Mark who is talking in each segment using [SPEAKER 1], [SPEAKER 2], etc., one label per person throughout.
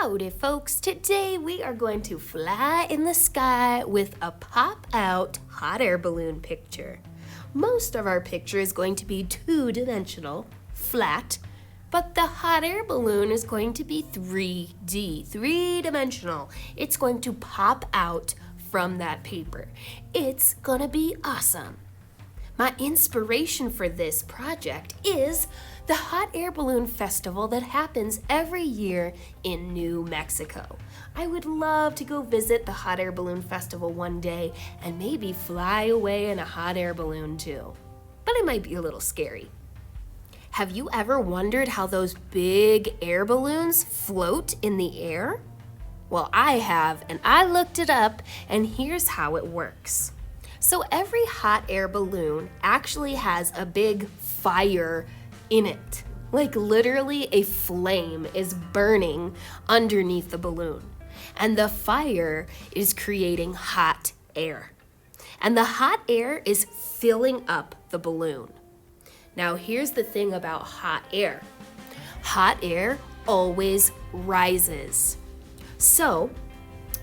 [SPEAKER 1] Howdy folks, today we are going to fly in the sky with a pop-out hot air balloon picture. Most of our picture is going to be two-dimensional, flat, but the hot air balloon is going to be 3D, three-dimensional. It's going to pop out from that paper. It's gonna be awesome. My inspiration for this project is the Hot Air Balloon Festival that happens every year in New Mexico. I would love to go visit the Hot Air Balloon Festival one day and maybe fly away in a hot air balloon too. But it might be a little scary. Have you ever wondered how those big air balloons float in the air? Well, I have, and I looked it up, and here's how it works. So every hot air balloon actually has a big fire in it. Like literally a flame is burning underneath the balloon. And the fire is creating hot air. And the hot air is filling up the balloon. Now here's the thing about hot air. Hot air always rises. So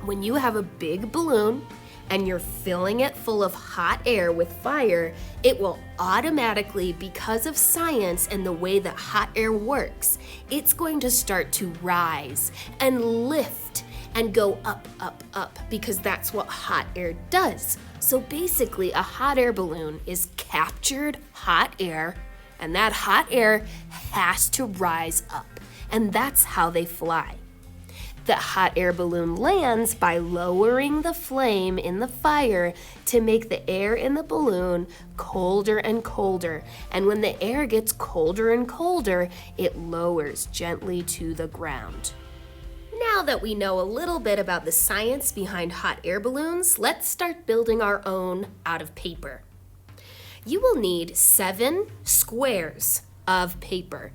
[SPEAKER 1] when you have a big balloon and you're filling it full of hot air with fire, it will automatically, because of science and the way that hot air works, it's going to start to rise and lift and go up, up, up, because that's what hot air does. So basically, a hot air balloon is captured hot air, and that hot air has to rise up, and that's how they fly. The hot air balloon lands by lowering the flame in the fire to make the air in the balloon colder and colder. And when the air gets colder and colder, it lowers gently to the ground. Now that we know a little bit about the science behind hot air balloons, let's start building our own out of paper. You will need 7 squares of paper.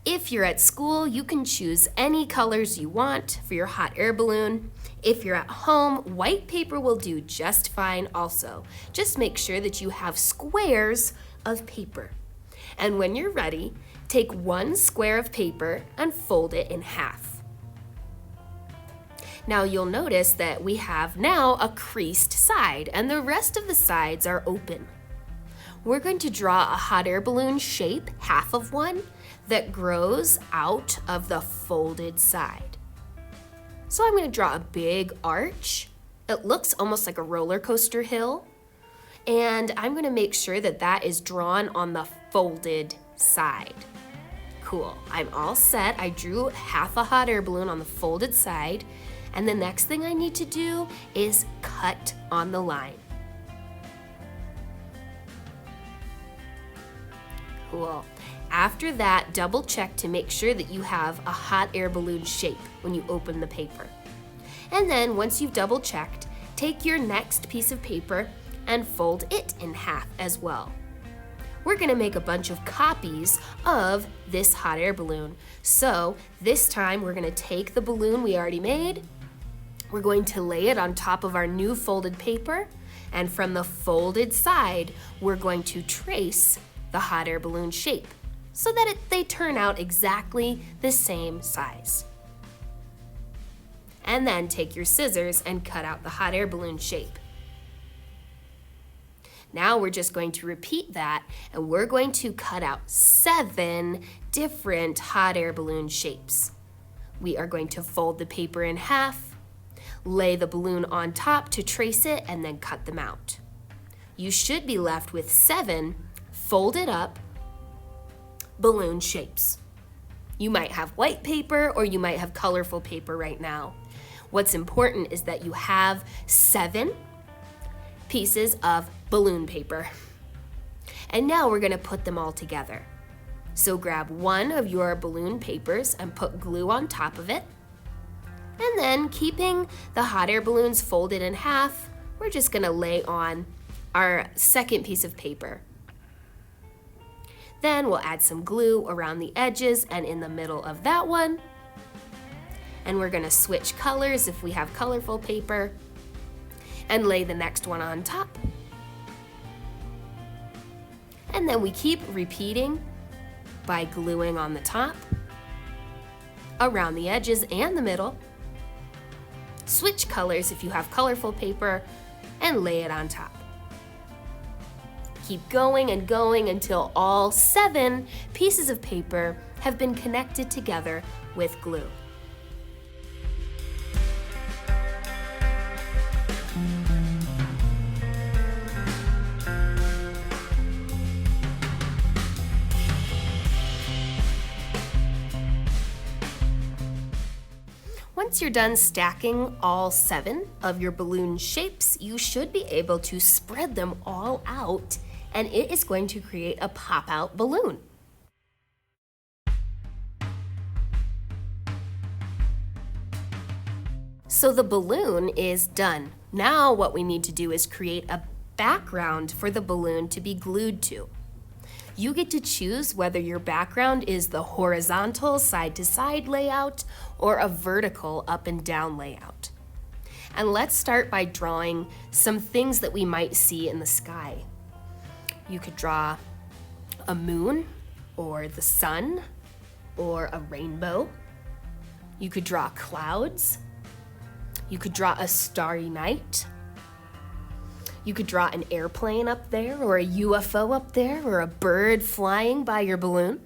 [SPEAKER 1] If you're at school, you can choose any colors you want for your hot air balloon. If you're at home, white paper will do just fine also. Just make sure that you have squares of paper. And when you're ready, take 1 square of paper and fold it in half. Now you'll notice that we have now a creased side and the rest of the sides are open. We're going to draw a hot air balloon shape, half of one, that grows out of the folded side. So I'm going to draw a big arch. It looks almost like a roller coaster hill. And I'm going to make sure that that is drawn on the folded side. Cool, I'm all set. I drew half a hot air balloon on the folded side. And the next thing I need to do is cut on the line. Cool. After that, double check to make sure that you have a hot air balloon shape when you open the paper. And then once you've double checked, take your next piece of paper and fold it in half as well. We're gonna make a bunch of copies of this hot air balloon. So this time we're gonna take the balloon we already made, we're going to lay it on top of our new folded paper, and from the folded side, we're going to trace the hot air balloon shape so that they turn out exactly the same size. And then take your scissors and cut out the hot air balloon shape. Now we're just going to repeat that, and we're going to cut out 7 different hot air balloon shapes. We are going to fold the paper in half, lay the balloon on top to trace it, and then cut them out. You should be left with 7 folded up balloon shapes. You might have white paper or you might have colorful paper right now. What's important is that you have 7 pieces of balloon paper. And now we're gonna put them all together. So grab one of your balloon papers and put glue on top of it. And then keeping the hot air balloons folded in half, we're just gonna lay on our second piece of paper. Then we'll add some glue around the edges and in the middle of that one. And we're gonna switch colors if we have colorful paper and lay the next one on top. And then we keep repeating by gluing on the top, around the edges and the middle, Switch colors if you have colorful paper and lay it on top. Keep going and going until all 7 pieces of paper have been connected together with glue. Once you're done stacking all 7 of your balloon shapes, you should be able to spread them all out, and it is going to create a pop-out balloon. So the balloon is done. Now what we need to do is create a background for the balloon to be glued to. You get to choose whether your background is the horizontal side-to-side layout or a vertical up and down layout. And let's start by drawing some things that we might see in the sky. You could draw a moon or the sun or a rainbow. You could draw clouds. You could draw a starry night. You could draw an airplane up there, or a UFO up there, or a bird flying by your balloon.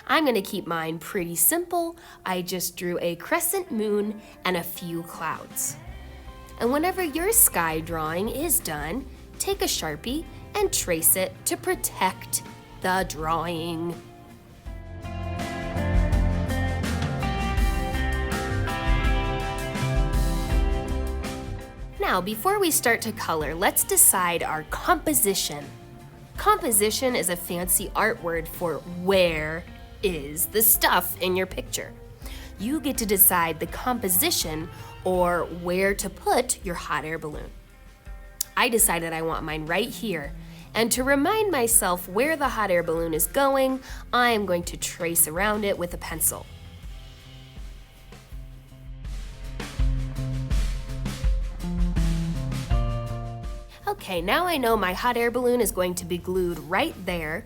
[SPEAKER 1] I'm gonna keep mine pretty simple. I just drew a crescent moon and a few clouds. And whenever your sky drawing is done, take a Sharpie and trace it to protect the drawing. Now, before we start to color, let's decide our composition. Composition is a fancy art word for where is the stuff in your picture. You get to decide the composition or where to put your hot air balloon. I decided I want mine right here. And to remind myself where the hot air balloon is going, I am going to trace around it with a pencil. Okay, now I know my hot air balloon is going to be glued right there,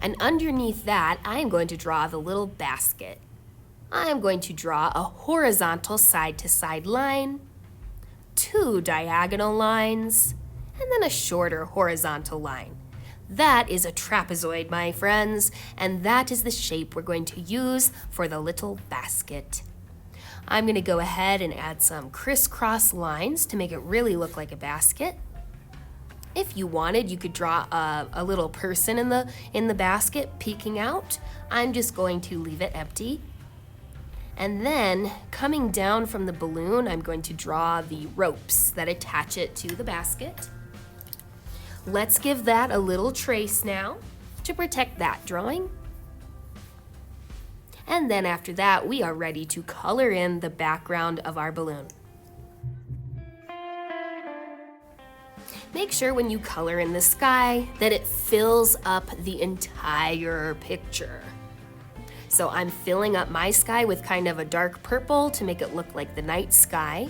[SPEAKER 1] and underneath that, I am going to draw the little basket. I am going to draw a horizontal side-to-side line, 2 diagonal lines, and then a shorter horizontal line. That is a trapezoid, my friends, and that is the shape we're going to use for the little basket. I'm going to go ahead and add some crisscross lines to make it really look like a basket. If you wanted, you could draw a little person in the basket peeking out. I'm just going to leave it empty. And then coming down from the balloon, I'm going to draw the ropes that attach it to the basket. Let's give that a little trace now to protect that drawing. And then after that, we are ready to color in the background of our balloon. Make sure when you color in the sky that it fills up the entire picture. So I'm filling up my sky with kind of a dark purple to make it look like the night sky.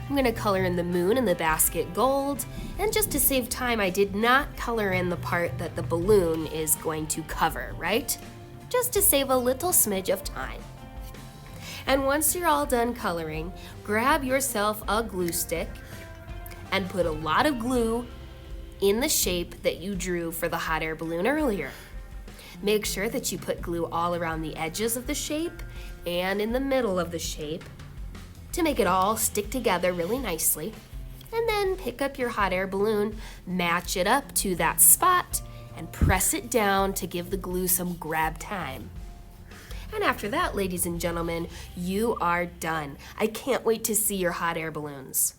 [SPEAKER 1] I'm gonna color in the moon and the basket gold, and just to save time, I did not color in the part that the balloon is going to cover, right? Just to save a little smidge of time. And once you're all done coloring, grab yourself a glue stick and put a lot of glue in the shape that you drew for the hot air balloon earlier. Make sure that you put glue all around the edges of the shape and in the middle of the shape to make it all stick together really nicely. And then pick up your hot air balloon, match it up to that spot, and press it down to give the glue some grab time. And after that, ladies and gentlemen, you are done. I can't wait to see your hot air balloons.